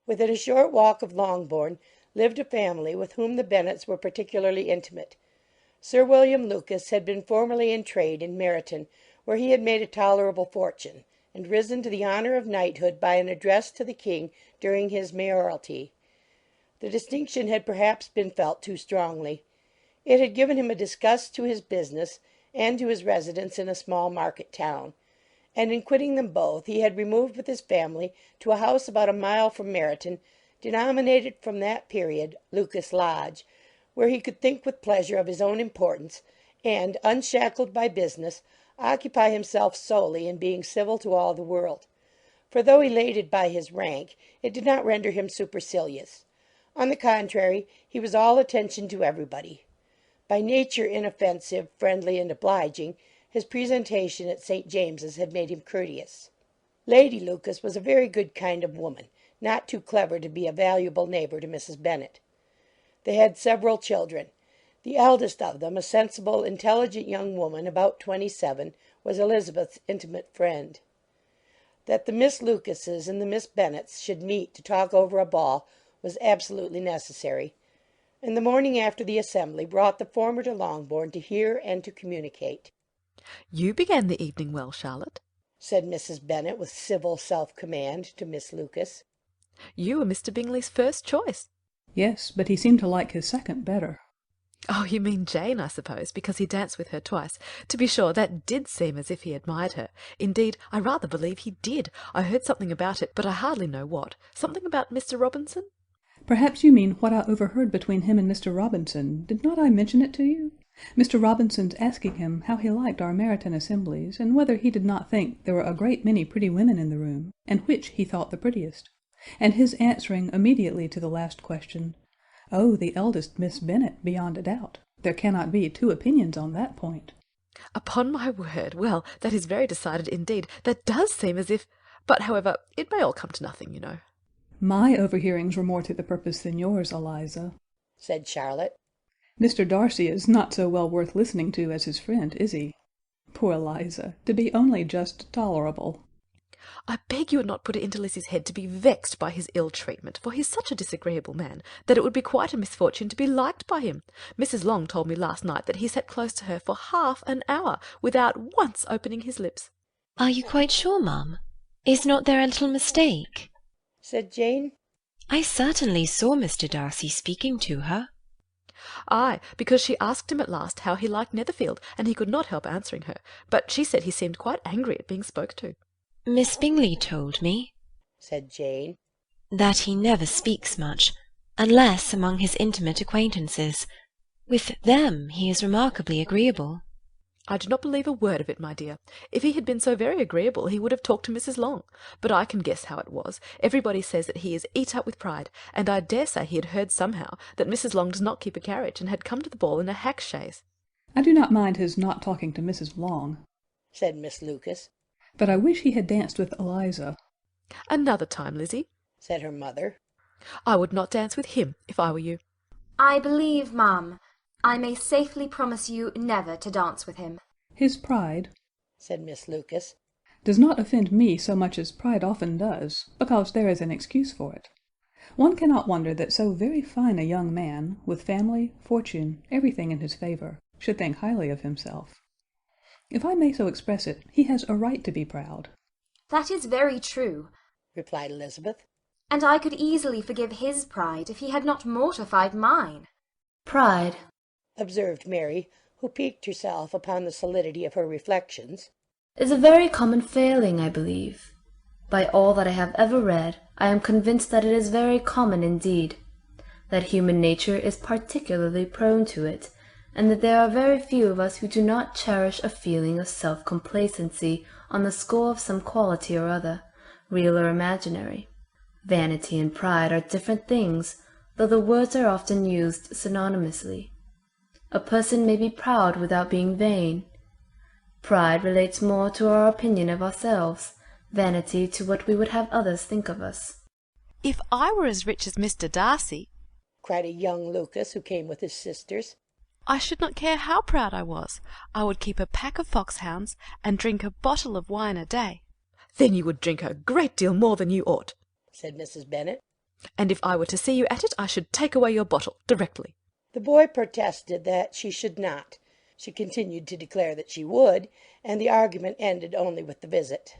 Within a short walk of Longbourn lived a family with whom the Bennets were particularly intimate. Sir William Lucas had been formerly in trade in Meryton, where he had made a tolerable fortune, and risen to the honour of knighthood by an address to the king during his mayoralty. The distinction had perhaps been felt too strongly. It had given him a disgust to his business and to his residence in a small market town, and in quitting them both he had removed with his family to a house about a mile from Meryton, denominated from that period Lucas Lodge, where he could think with pleasure of his own importance, and, unshackled by business, occupy himself solely in being civil to all the world. For though elated by his rank, it did not render him supercilious. On the contrary, he was all attention to everybody. By nature inoffensive, friendly, and obliging, his presentation at St. James's had made him courteous. Lady Lucas was a very good kind of woman, not too clever to be a valuable neighbour to Mrs. Bennet. They had several children. The eldest of them, a sensible, intelligent young woman about 27, was Elizabeth's intimate friend. That the Miss Lucases and the Miss Bennets should meet to talk over a ball was absolutely necessary, and the morning after the assembly brought the former to Longbourn to hear and to communicate. "You began the evening well, Charlotte," said Mrs. Bennet with civil self-command to Miss Lucas. "You were Mr. Bingley's first choice." "Yes, but he seemed to like his second better." "Oh, you mean Jane, I suppose, because he danced with her twice. To be sure, that did seem as if he admired her. Indeed, I rather believe he did. I heard something about it, but I hardly know what. Something about Mr. Robinson?" "Perhaps you mean what I overheard between him and Mr. Robinson. Did not I mention it to you? Mr. Robinson's asking him how he liked our Meryton assemblies, and whether he did not think there were a great many pretty women in the room, and which he thought the prettiest, and his answering immediately to the last question, 'Oh, the eldest Miss Bennet, beyond a doubt. There cannot be two opinions on that point.'" "Upon my word! Well, that is very decided indeed. That does seem as if... But, however, it may all come to nothing, you know." "My overhearings were more to the purpose than yours, Eliza," said Charlotte. "Mr. Darcy is not so well worth listening to as his friend, is he? Poor Eliza, to be only just tolerable." "I beg you would not put it into Lizzie's head to be vexed by his ill treatment, for he's such a disagreeable man that it would be quite a misfortune to be liked by him. Mrs. Long told me last night that he sat close to her for half an hour without once opening his lips." "Are you quite sure, ma'am? Is not there a little mistake?" said Jane. "I certainly saw Mr. Darcy speaking to her." "Ay, because she asked him at last how he liked Netherfield, and he could not help answering her, but she said he seemed quite angry at being spoke to." "Miss Bingley told me," said Jane, "that he never speaks much, unless among his intimate acquaintances. With them he is remarkably agreeable." "I do not believe a word of it, my dear. If he had been so very agreeable he would have talked to Mrs. Long. But I can guess how it was. Everybody says that he is eat up with pride, and I dare say he had heard somehow that Mrs. Long does not keep a carriage, and had come to the ball in a hack chaise." "I do not mind his not talking to Mrs. Long," said Miss Lucas. "but I wish he had danced with Eliza." "Another time, Lizzie," said her mother. "I would not dance with him, if I were you." "I believe, ma'am, I may safely promise you never to dance with him." "His pride," said Miss Lucas, "does not offend me so much as pride often does, because there is an excuse for it. One cannot wonder that so very fine a young man, with family, fortune, everything in his favour, should think highly of himself. If I may so express it, he has a right to be proud." "That is very true," replied Elizabeth, "and I could easily forgive his pride if he had not mortified mine." "Pride," observed Mary, who piqued herself upon the solidity of her reflections, "is a very common failing, I believe. By all that I have ever read, I am convinced that it is very common indeed, that human nature is particularly prone to it, and that there are very few of us who do not cherish a feeling of self-complacency on the score of some quality or other, real or imaginary. Vanity and pride are different things, though the words are often used synonymously. A person may be proud without being vain. Pride relates more to our opinion of ourselves, vanity to what we would have others think of us." "If I were as rich as Mr. Darcy," cried a young Lucas who came with his sisters, "I should not care how proud I was. I would keep a pack of foxhounds, and drink a bottle of wine a day." "Then you would drink a great deal more than you ought," said Mrs. Bennet. And if I were to see you at it, I should take away your bottle directly." The boy protested that she should not. She continued to declare that she would, and the argument ended only with the visit.